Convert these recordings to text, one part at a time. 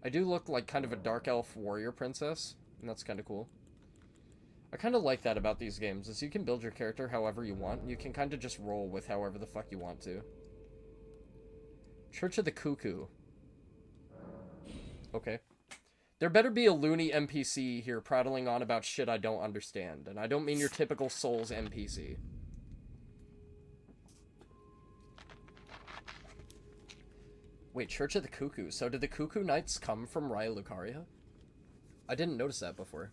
I do look like kind of a dark elf warrior princess, and that's kind of cool. I kind of like that about these games, is you can build your character however you want. You can kind of just roll with however the fuck you want to. Church of the Cuckoo. Okay. There better be a loony NPC here prattling on about shit I don't understand. And I don't mean your typical Souls NPC. Wait, Church of the Cuckoo. So did the Cuckoo Knights come from Raya Lucaria? I didn't notice that before.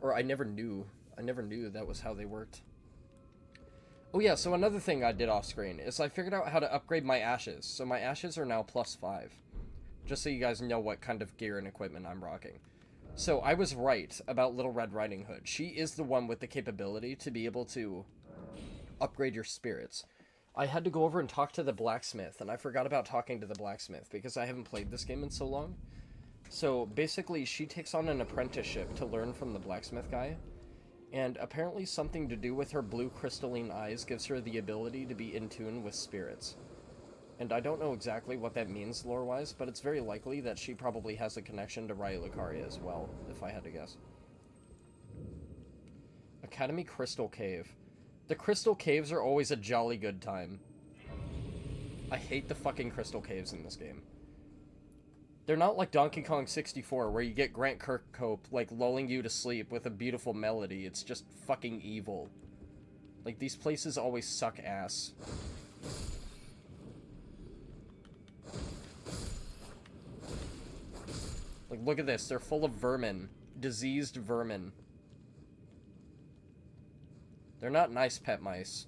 Or I never knew. I never knew that was how they worked. Oh yeah, so another thing I did off screen is I figured out how to upgrade my ashes. So my ashes are now +5. Just so you guys know what kind of gear and equipment I'm rocking. So I was right about Little Red Riding Hood. She is the one with the capability to be able to upgrade your spirits. I had to go over and talk to the blacksmith, and I forgot about talking to the blacksmith because I haven't played this game in so long. So basically, she takes on an apprenticeship to learn from the blacksmith guy. And apparently something to do with her blue crystalline eyes gives her the ability to be in tune with spirits. And I don't know exactly what that means lore-wise, but it's very likely that she probably has a connection to Raya Lucaria as well, if I had to guess. Academy Crystal Cave. The Crystal Caves are always a jolly good time. I hate the fucking Crystal Caves in this game. They're not like Donkey Kong 64, where you get Grant Kirkhope, like, lulling you to sleep with a beautiful melody. It's just fucking evil. Like, these places always suck ass. Like, look at this. They're full of vermin. Diseased vermin. They're not nice pet mice.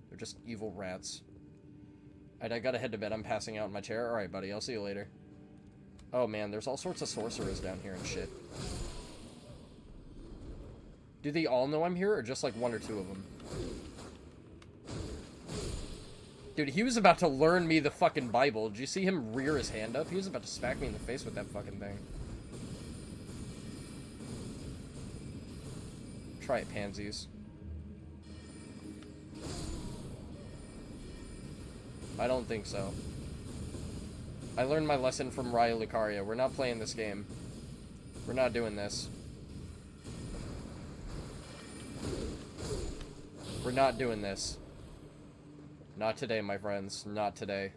They're just evil rats. Alright, I gotta head to bed. I'm passing out in my chair. Alright, buddy. I'll see you later. Oh, man. There's all sorts of sorcerers down here and shit. Do they all know I'm here, or just, like, one or two of them? Dude, he was about to learn me the fucking Bible. Did you see him rear his hand up? He was about to smack me in the face with that fucking thing. Try it, pansies. I don't think so. I learned my lesson from Raya Lucaria. We're not playing this game. We're not doing this. We're not doing this. Not today, my friends. Not today.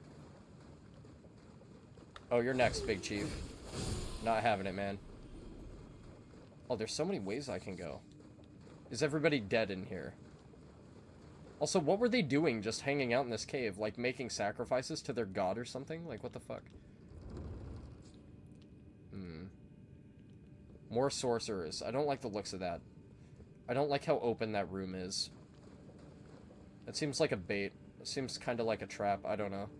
Oh, you're next, Big Chief. Not having it, man. Oh, there's so many ways I can go. Is everybody dead in here? Also, what were they doing just hanging out in this cave? Like, making sacrifices to their god or something? Like, what the fuck? More sorcerers. I don't like the looks of that. I don't like how open that room is. It seems like a bait. It seems kind of like a trap. I don't know.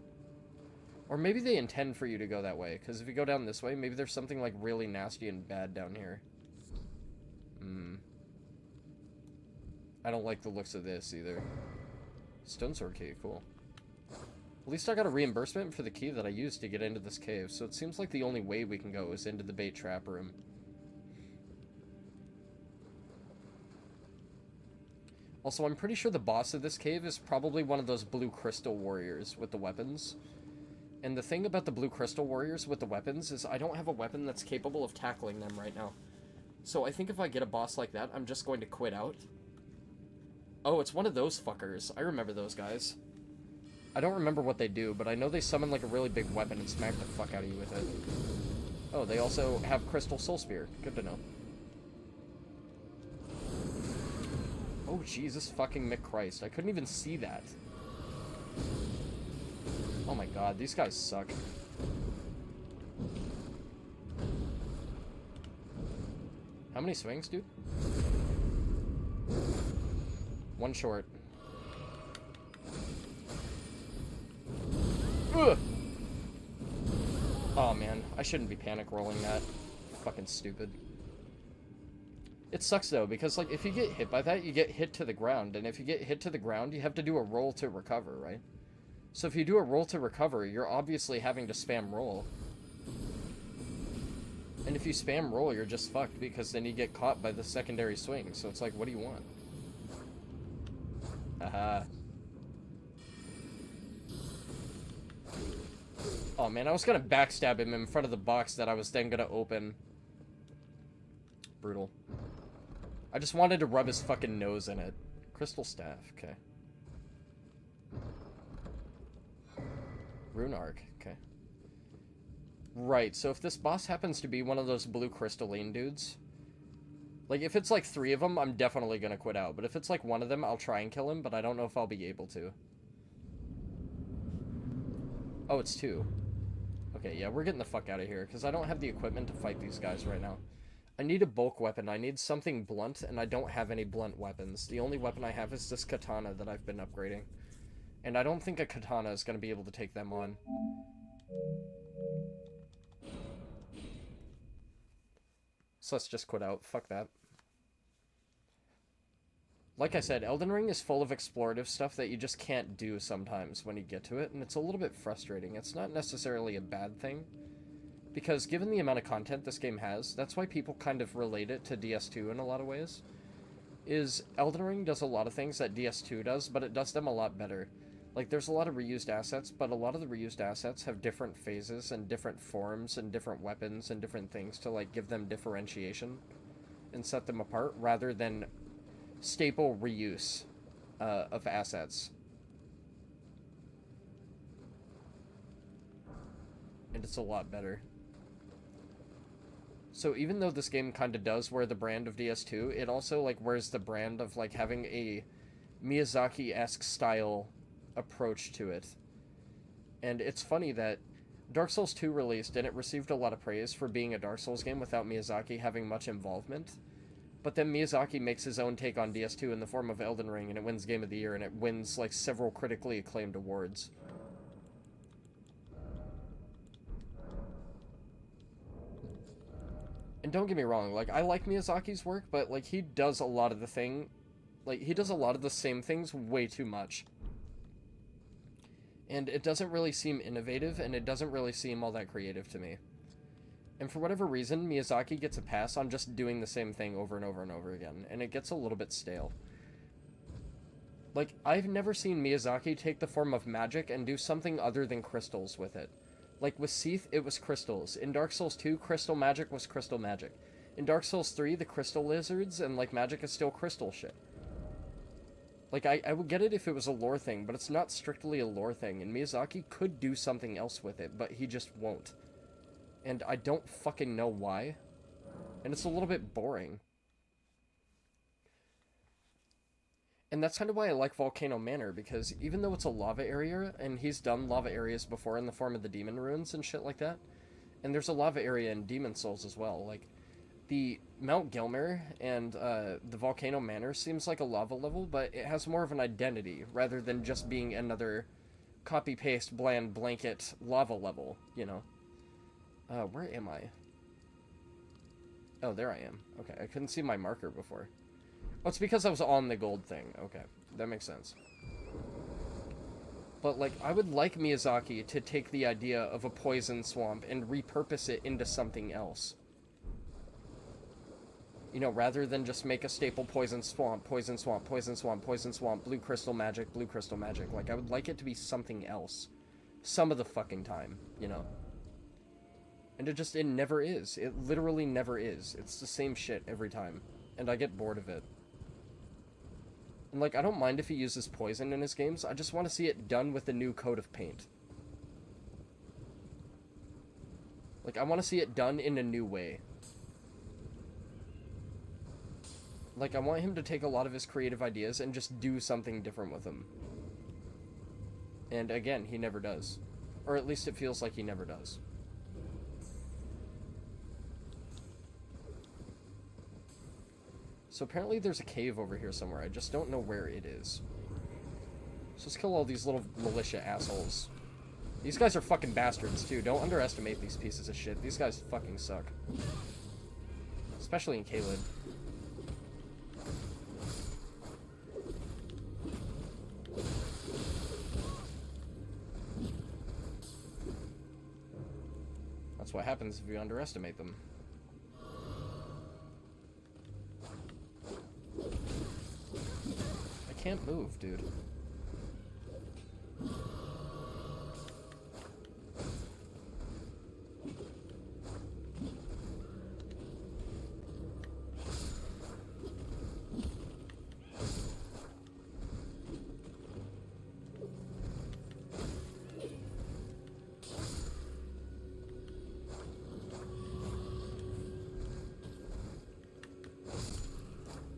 Or maybe they intend for you to go that way. Because if you go down this way, maybe there's something, like, really nasty and bad down here. I don't like the looks of this, either. Stone sword key. Cool. At least I got a reimbursement for the key that I used to get into this cave. So it seems like the only way we can go is into the bait trap room. Also, I'm pretty sure the boss of this cave is probably one of those blue crystal warriors with the weapons. And the thing about the blue crystal warriors with the weapons is I don't have a weapon that's capable of tackling them right now. So I think if I get a boss like that, I'm just going to quit out. Oh, it's one of those fuckers. I remember those guys. I don't remember what they do, but I know they summon like a really big weapon and smack the fuck out of you with it. Oh, they also have Crystal Soul Spear. Good to know. Oh, Jesus fucking McChrist. I couldn't even see that. Oh my god, these guys suck. How many swings, dude? One short. Ugh! Oh man, I shouldn't be panic rolling that. Fucking stupid. It sucks though, because like if you get hit by that, you get hit to the ground, and if you get hit to the ground, you have to do a roll to recover, right? So if you do a roll to recover, you're obviously having to spam roll. And if you spam roll, you're just fucked, because then you get caught by the secondary swing, so it's like, what do you want? Haha. Oh man, I was gonna backstab him in front of the box that I was then gonna open. Brutal. I just wanted to rub his fucking nose in it. Crystal staff, okay. Rune arc, okay. Right, so if this boss happens to be one of those blue crystalline dudes, like, if it's like 3 of them, I'm definitely gonna quit out. But if it's like 1 of them, I'll try and kill him, but I don't know if I'll be able to. Oh, it's 2. Okay, yeah, we're getting the fuck out of here, because I don't have the equipment to fight these guys right now. I need a bulk weapon. I need something blunt, and I don't have any blunt weapons. The only weapon I have is this katana that I've been upgrading. And I don't think a katana is going to be able to take them on. So let's just quit out. Fuck that. Like I said, Elden Ring is full of explorative stuff that you just can't do sometimes when you get to it, and it's a little bit frustrating. It's not necessarily a bad thing, because given the amount of content this game has, that's why people kind of relate it to DS2 in a lot of ways, is Elden Ring does a lot of things that DS2 does, but it does them a lot better. Like, there's a lot of reused assets, but a lot of the reused assets have different phases and different forms and different weapons and different things to, like, give them differentiation and set them apart, rather than staple reuse of assets. And it's a lot better. So even though this game kind of does wear the brand of DS2, it also, like, wears the brand of, like, having a Miyazaki-esque style approach to it. And it's funny that Dark Souls 2 released, and it received a lot of praise for being a Dark Souls game without Miyazaki having much involvement. But then Miyazaki makes his own take on DS2 in the form of Elden Ring, and it wins Game of the Year, and it wins, like, several critically acclaimed awards. And don't get me wrong, like, I like Miyazaki's work, but, like, he does a lot of the same things way too much. And it doesn't really seem innovative, and it doesn't really seem all that creative to me. And for whatever reason, Miyazaki gets a pass on just doing the same thing over and over and over again, and it gets a little bit stale. Like, I've never seen Miyazaki take the form of magic and do something other than crystals with it. Like, with Seath, it was crystals. In Dark Souls 2, crystal magic was crystal magic. In Dark Souls 3, the crystal lizards and, like, magic is still crystal shit. Like, I would get it if it was a lore thing, but it's not strictly a lore thing, and Miyazaki could do something else with it, but he just won't. And I don't fucking know why. And it's a little bit boring. And that's kind of why I like Volcano Manor, because even though it's a lava area, and he's done lava areas before in the form of the demon ruins and shit like that, and there's a lava area in Demon Souls as well, like, the Mount Gelmir and the Volcano Manor seems like a lava level, but it has more of an identity, rather than just being another copy-paste, bland, blanket lava level, you know? Where am I? Oh, there I am. Okay, I couldn't see my marker before. Oh, it's because I was on the gold thing. Okay, that makes sense. But, like, I would like Miyazaki to take the idea of a poison swamp and repurpose it into something else. You know, rather than just make a staple poison swamp, poison swamp, poison swamp, poison swamp, blue crystal magic, blue crystal magic. Like, I would like it to be something else. Some of the fucking time, you know? And it never is. It literally never is. It's the same shit every time. And I get bored of it. And, like, I don't mind if he uses poison in his games. I just want to see it done with a new coat of paint. Like, I want to see it done in a new way. Like, I want him to take a lot of his creative ideas and just do something different with them. And, again, he never does. Or at least it feels like he never does. So apparently there's a cave over here somewhere. I just don't know where it is. So let's kill all these little militia assholes. These guys are fucking bastards, too. Don't underestimate these pieces of shit. These guys fucking suck. Especially in Caelid. That's what happens if you underestimate them. I can't move, dude.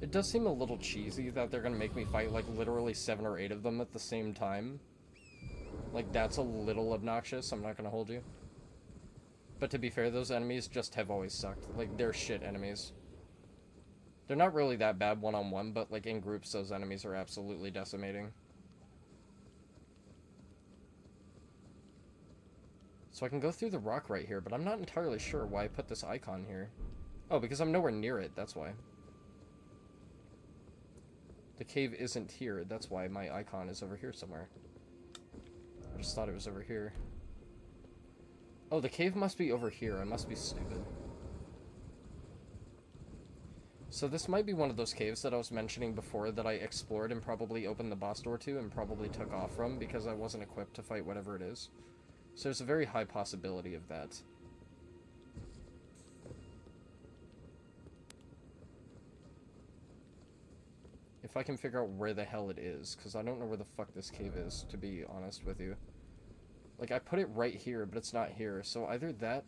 It does seem a little cheesy that they're gonna make me fight, like, literally 7 or 8 of them at the same time. Like, that's a little obnoxious, I'm not gonna hold you. But to be fair, those enemies just have always sucked. Like, they're shit enemies. They're not really that bad one-on-one, but, like, in groups, those enemies are absolutely decimating. So I can go through the rock right here, but I'm not entirely sure why I put this icon here. Oh, because I'm nowhere near it, that's why. The cave isn't here, that's why my icon is over here somewhere. I just thought it was over here. Oh, the cave must be over here, I must be stupid. So this might be one of those caves that I was mentioning before that I explored and probably opened the boss door to and probably took off from because I wasn't equipped to fight whatever it is. So there's a very high possibility of that. If I can figure out where the hell it is, because I don't know where the fuck this cave is, to be honest with you. Like, I put it right here, but it's not here, so either that...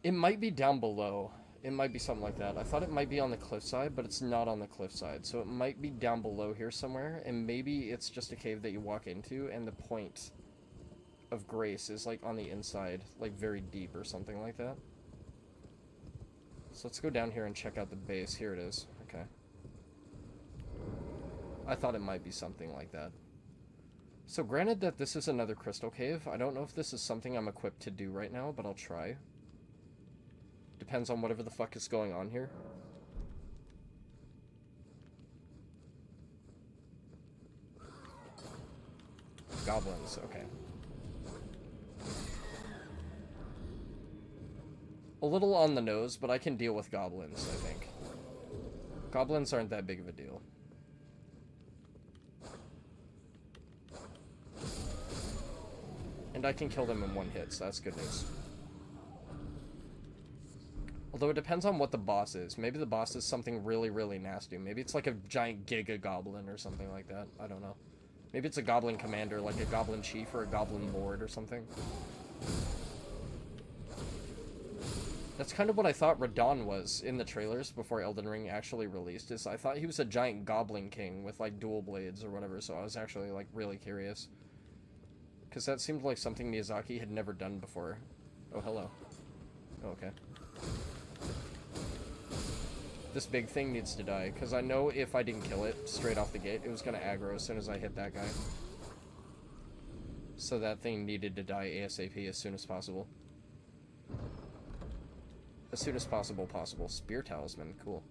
It might be down below. It might be something like that. I thought it might be on the cliffside, but it's not on the cliffside, so it might be down below here somewhere, and maybe it's just a cave that you walk into, and the point of grace is, like, on the inside, like, very deep or something like that. So let's go down here and check out the base. Here it is. Okay. I thought it might be something like that. So granted that this is another crystal cave, I don't know if this is something I'm equipped to do right now, but I'll try. Depends on whatever the fuck is going on here. Goblins, okay. A little on the nose, but I can deal with goblins, I think. Goblins aren't that big of a deal. And I can kill them in one hit, so that's good news. Although it depends on what the boss is. Maybe the boss is something really, really nasty. Maybe it's like a giant giga goblin or something like that. I don't know. Maybe it's a goblin commander, like a goblin chief or a goblin lord or something. That's kind of what I thought Radon was in the trailers before Elden Ring actually released. Is I thought he was a giant goblin king with like dual blades or whatever, so I was actually like really curious. Because that seemed like something Miyazaki had never done before. Oh, hello. Oh, okay. This big thing needs to die, because I know if I didn't kill it straight off the gate, it was going to aggro as soon as I hit that guy. So that thing needed to die ASAP as soon as possible. As soon as possible. Spear talisman, cool.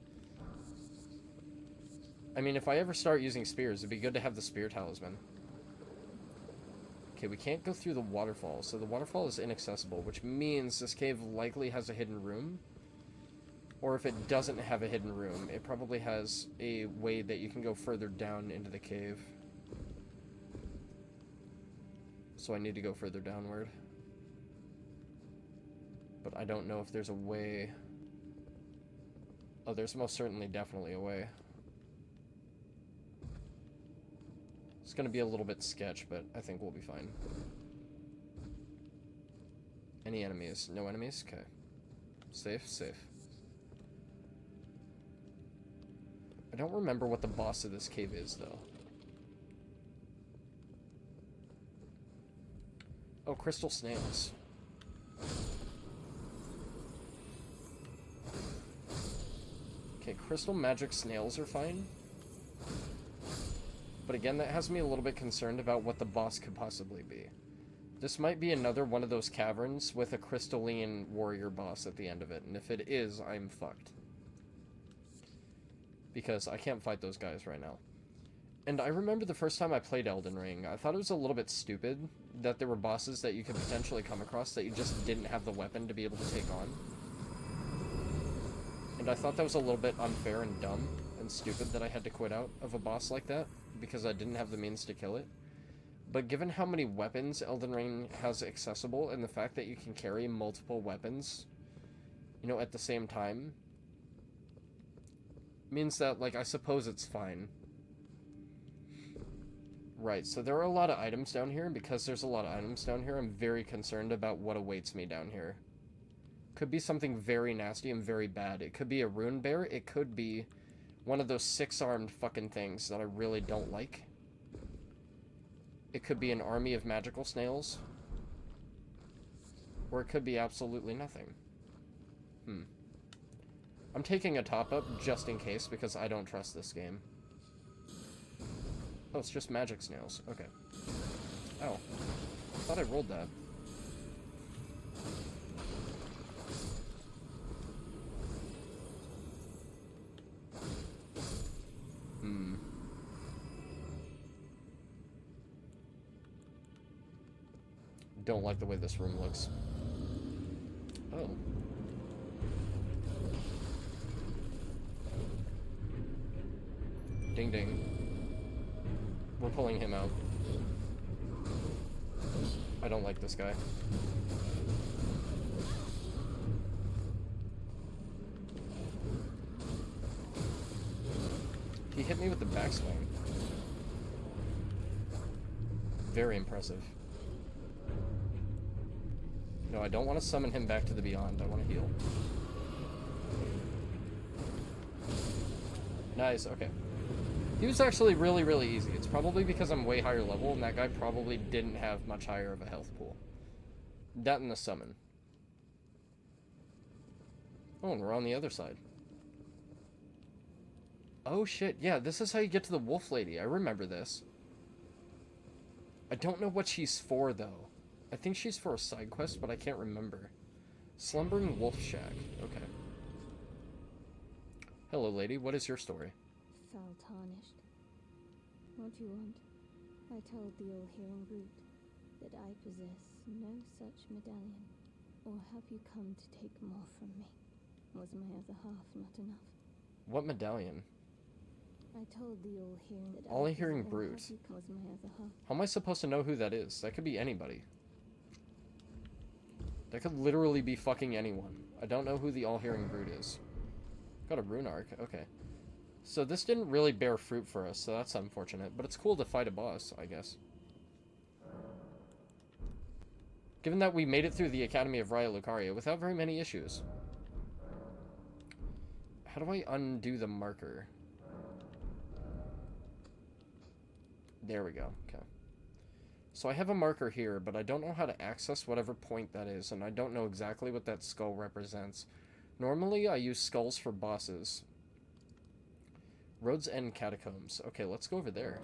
I mean, if I ever start using spears, it'd be good to have the spear talisman. Okay, we can't go through the waterfall, so the waterfall is inaccessible, which means this cave likely has a hidden room. Or if it doesn't have a hidden room, it probably has a way that you can go further down into the cave. So I need to go further downward. But I don't know if there's a way. Oh, there's most certainly definitely a way. It's going to be a little bit sketch, but I think we'll be fine. Any enemies? No enemies? Okay. Safe, safe. I don't remember what the boss of this cave is, though. Oh, crystal snails. Okay, crystal magic snails are fine. But again, that has me a little bit concerned about what the boss could possibly be. This might be another one of those caverns with a crystalline warrior boss at the end of it, and if it is, I'm fucked. Because I can't fight those guys right now. And I remember the first time I played Elden Ring, I thought it was a little bit stupid that there were bosses that you could potentially come across that you just didn't have the weapon to be able to take on. And I thought that was a little bit unfair and dumb and stupid that I had to quit out of a boss like that because I didn't have the means to kill it. But given how many weapons Elden Ring has accessible and the fact that you can carry multiple weapons, you know, at the same time, means that, like, I suppose it's fine. Right, so there are a lot of items down here, and because there's a lot of items down here, I'm very concerned about what awaits me down here. Could be something very nasty and very bad. It could be a rune bear. It could be one of those 6-armed fucking things that I really don't like. It could be an army of magical snails. Or it could be absolutely nothing. I'm taking a top-up just in case because I don't trust this game. Oh, it's just magic snails. Okay. Oh. I thought I rolled that. Don't like the way this room looks. Oh. Ding ding. We're pulling him out. I don't like this guy. He hit me with the backswing. Very impressive. No, I don't want to summon him back to the beyond. I want to heal. Nice, okay. He was actually really, really easy. It's probably because I'm way higher level, and that guy probably didn't have much higher of a health pool. That and the summon. Oh, and we're on the other side. Oh shit, yeah, this is how you get to the wolf lady. I remember this. I don't know what she's for, though. I think she's for a side quest, but I can't remember. Slumbering Wolf Shack. Okay. Hello, lady. What is your story? Foul Tarnished. What do you want? I told the all-hearing brute that I possess no such medallion. Or have you come to take more from me? Was my other half not enough? What medallion? I told the all-hearing that all-hearing brute. Was my other half. How am I supposed to know who that is? That could be anybody. That could literally be fucking anyone. I don't know who the all-hearing brute is. Got a rune arc. Okay. So this didn't really bear fruit for us, so that's unfortunate. But it's cool to fight a boss, I guess. Given that we made it through the Academy of Raya Lucaria without very many issues. How do I undo the marker? There we go. Okay. So I have a marker here, but I don't know how to access whatever point that is, and I don't know exactly what that skull represents. Normally, I use skulls for bosses. Road's End Catacombs. Okay, let's go over there.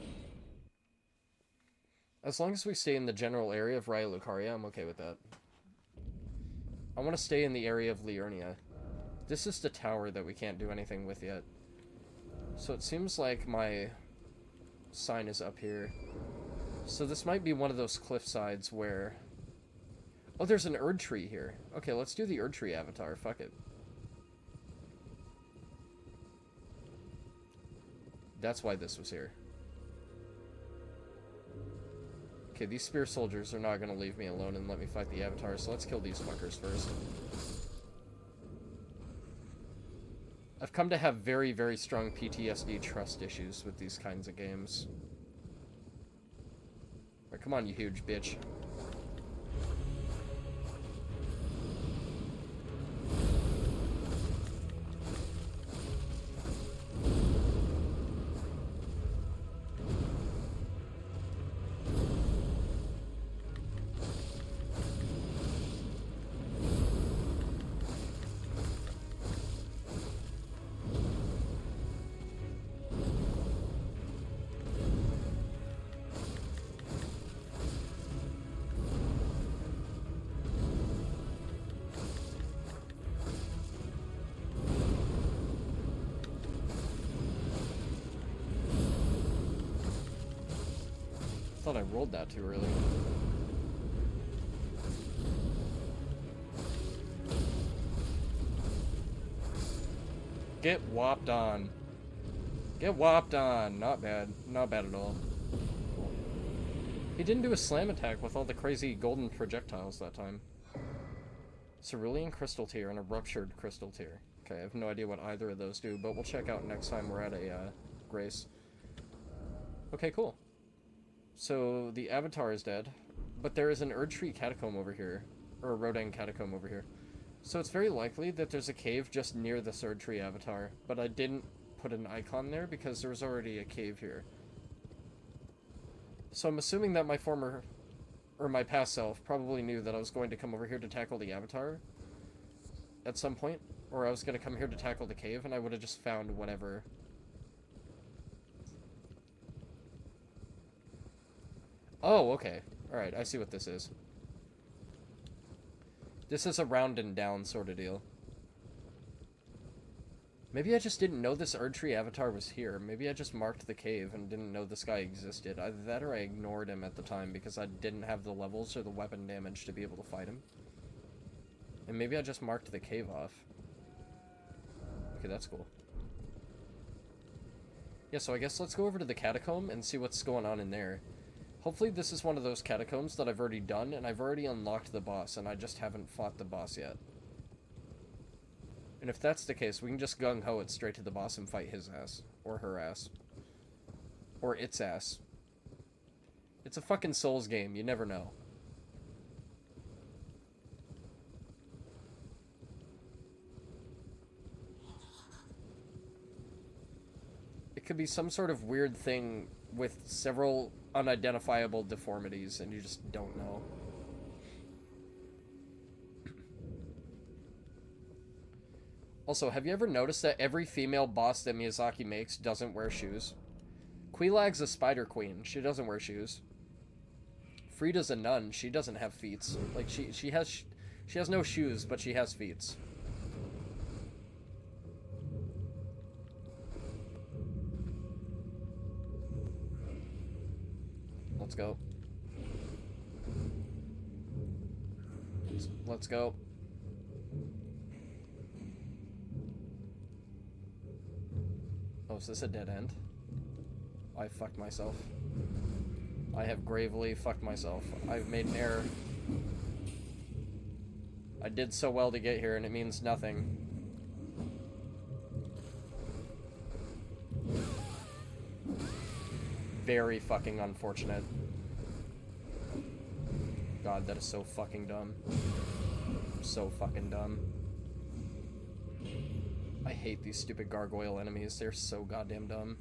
As long as we stay in the general area of Raya Lucaria, I'm okay with that. I want to stay in the area of Liurnia. This is the tower that we can't do anything with yet. So it seems like my sign is up here. So this might be one of those cliff sides where... Oh, there's an Erdtree here. Okay, let's do the Erdtree avatar. Fuck it. That's why this was here. Okay, these spear soldiers are not going to leave me alone and let me fight the avatar, so let's kill these fuckers first. I've come to have very, very strong PTSD trust issues with these kinds of games. Right, come on, you huge bitch. I thought I rolled that too early. Get whopped on. Get whopped on. Not bad. Not bad at all. He didn't do a slam attack with all the crazy golden projectiles that time. Cerulean Crystal Tear and a Ruptured Crystal Tear. Okay, I have no idea what either of those do, but we'll check out next time we're at a Grace. Okay, cool. So, the Avatar is dead, but there is an Erdtree catacomb over here, or a Rodan catacomb over here. So it's very likely that there's a cave just near the Erdtree avatar, but I didn't put an icon there because there was already a cave here. So I'm assuming that my former, or my past self, probably knew that I was going to come over here to tackle the avatar at some point, or I was going to come here to tackle the cave, and I would have just found whatever. Oh, okay. Alright, I see what this is. This is a round and down sort of deal. Maybe I just didn't know this Erdtree avatar was here. Maybe I just marked the cave and didn't know this guy existed. Either that or I ignored him at the time because I didn't have the levels or the weapon damage to be able to fight him. And maybe I just marked the cave off. Okay, that's cool. Yeah, so I guess let's go over to the catacomb and see what's going on in there. Hopefully this is one of those catacombs that I've already done, and I've already unlocked the boss, and I just haven't fought the boss yet. And if that's the case, we can just gung-ho it straight to the boss and fight his ass. Or her ass. Or its ass. It's a fucking Souls game, you never know. It could be some sort of weird thing with several unidentifiable deformities, and you just don't know. Also, have you ever noticed that every female boss that Miyazaki makes doesn't wear shoes? Quilag's a spider queen. She doesn't wear shoes. Frida's a nun. She doesn't have feet. Like, she has no shoes, but she has feet. Let's go. Let's go. Oh, is this a dead end? I fucked myself. I have gravely fucked myself. I've made an error. I did so well to get here, and it means nothing. Very fucking unfortunate. God, that is so fucking dumb. So fucking dumb. I hate these stupid gargoyle enemies. They're so goddamn dumb.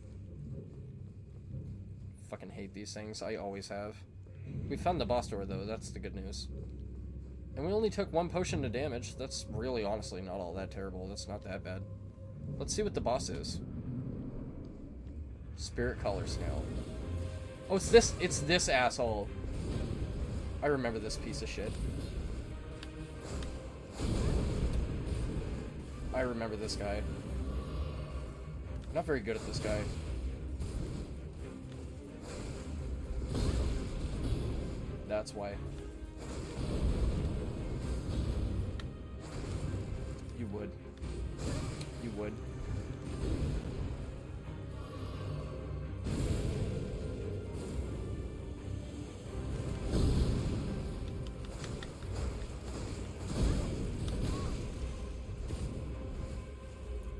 Fucking hate these things. I always have. We found the boss door, though. That's the good news. And we only took 1 potion to damage. That's really, honestly, not all that terrible. That's not that bad. Let's see what the boss is. Spirit collar snail. Oh, it's this asshole. I remember this piece of shit. I remember this guy. Not very good at this guy. That's why. You would. You would.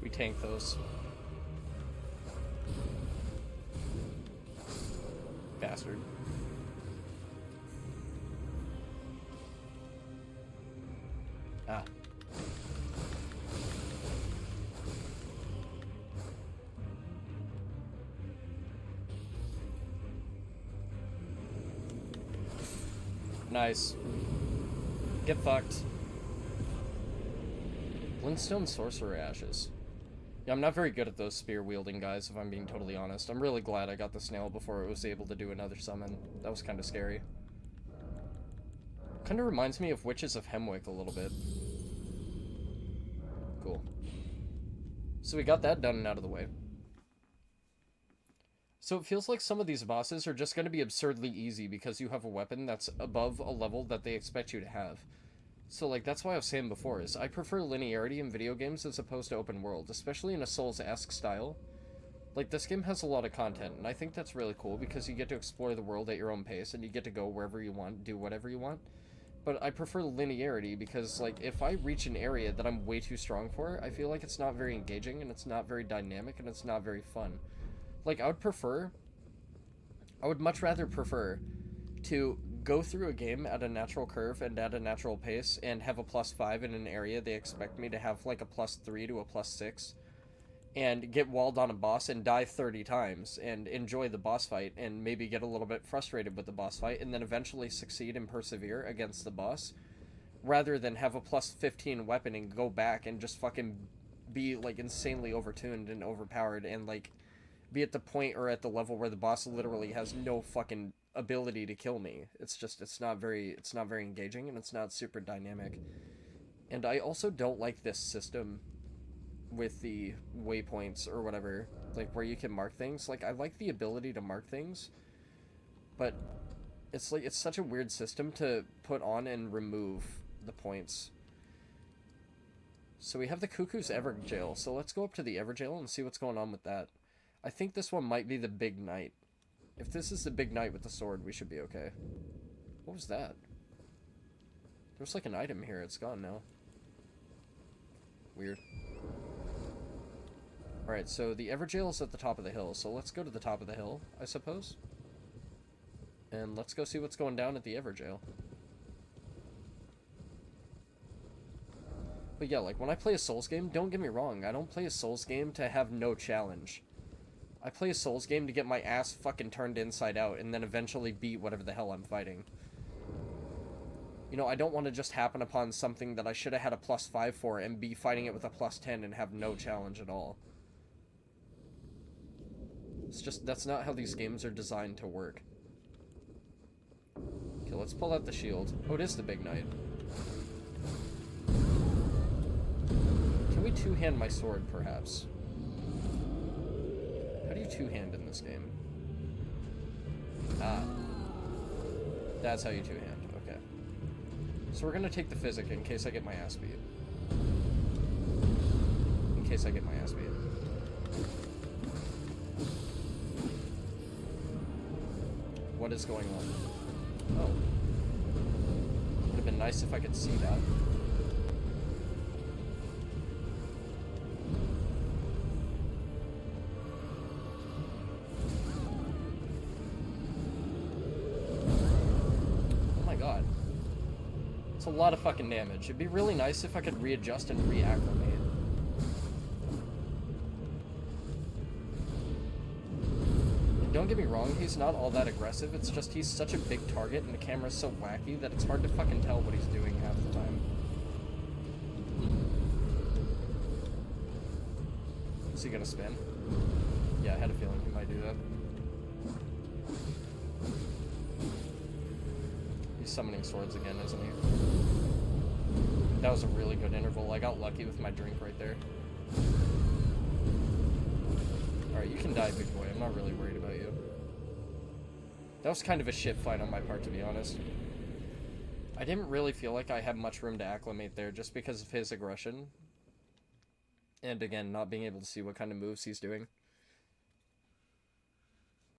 We tank those. Bastard. Ah. Nice. Get fucked. Glintstone Sorcerer Ashes. Yeah, I'm not very good at those spear-wielding guys, if I'm being totally honest. I'm really glad I got the snail before it was able to do another summon. That was kind of scary. Kind of reminds me of Witches of Hemwick a little bit. Cool. So we got that done and out of the way. So it feels like some of these bosses are just going to be absurdly easy because you have a weapon that's above a level that they expect you to have. So, like, that's why I was saying before, is I prefer linearity in video games as opposed to open world, especially in a Souls-esque style. Like, this game has a lot of content, and I think that's really cool because you get to explore the world at your own pace, and you get to go wherever you want, do whatever you want. But I prefer linearity because, like, if I reach an area that I'm way too strong for, I feel like it's not very engaging, and it's not very dynamic, and it's not very fun. Like, I would much rather prefer to go through a game at a natural curve and at a natural pace and have a +5 in an area they expect me to have like a +3 to a +6, and get walled on a boss and die 30 times and enjoy the boss fight and maybe get a little bit frustrated with the boss fight and then eventually succeed and persevere against the boss, rather than have a +15 weapon and go back and just fucking be like insanely overtuned and overpowered and like be at the point or at the level where the boss literally has no fucking ability to kill me. It's not very engaging, and it's not super dynamic. And I also don't like this system with the waypoints or whatever, like where you can mark things. Like, I like the ability to mark things, but it's like, it's such a weird system to put on and remove the points. So we have the Cuckoo's Everjail, so let's go up to the Everjail and see what's going on with that. I think this one might be the Big Knight. If this is the Big Knight with the sword, we should be okay. What was that? There's like an item here, it's gone now. Weird. Alright, so the Everjail is at the top of the hill, so let's go to the top of the hill, I suppose. And let's go see what's going down at the Everjail. But yeah, like, when I play a Souls game, don't get me wrong, I don't play a Souls game to have no challenge. I play a Souls game to get my ass fucking turned inside out and then eventually beat whatever the hell I'm fighting. You know, I don't want to just happen upon something that I should have had a +5 for and be fighting it with a +10 and have no challenge at all. It's just, that's not how these games are designed to work. Okay, let's pull out the shield. Oh, it is the Big Knight. Can we two-hand my sword, perhaps? How do you two-hand in this game? Ah. That's how you two-hand, okay. So we're gonna take the physic in case I get my ass beat. In case I get my ass beat. What is going on? Oh. Would have been nice if I could see that. A lot of fucking damage. It'd be really nice if I could readjust and reacclimate. And don't get me wrong, he's not all that aggressive, it's just he's such a big target and the camera's so wacky that it's hard to fucking tell what he's doing half the time. Is he gonna spin? Yeah, I had a feeling he might do that. He's summoning swords again, isn't he? That was a really good interval. I got lucky with my drink right there. Alright, you can die, big boy. I'm not really worried about you. That was kind of a shit fight on my part, to be honest. I didn't really feel like I had much room to acclimate there just because of his aggression. And again, not being able to see what kind of moves he's doing.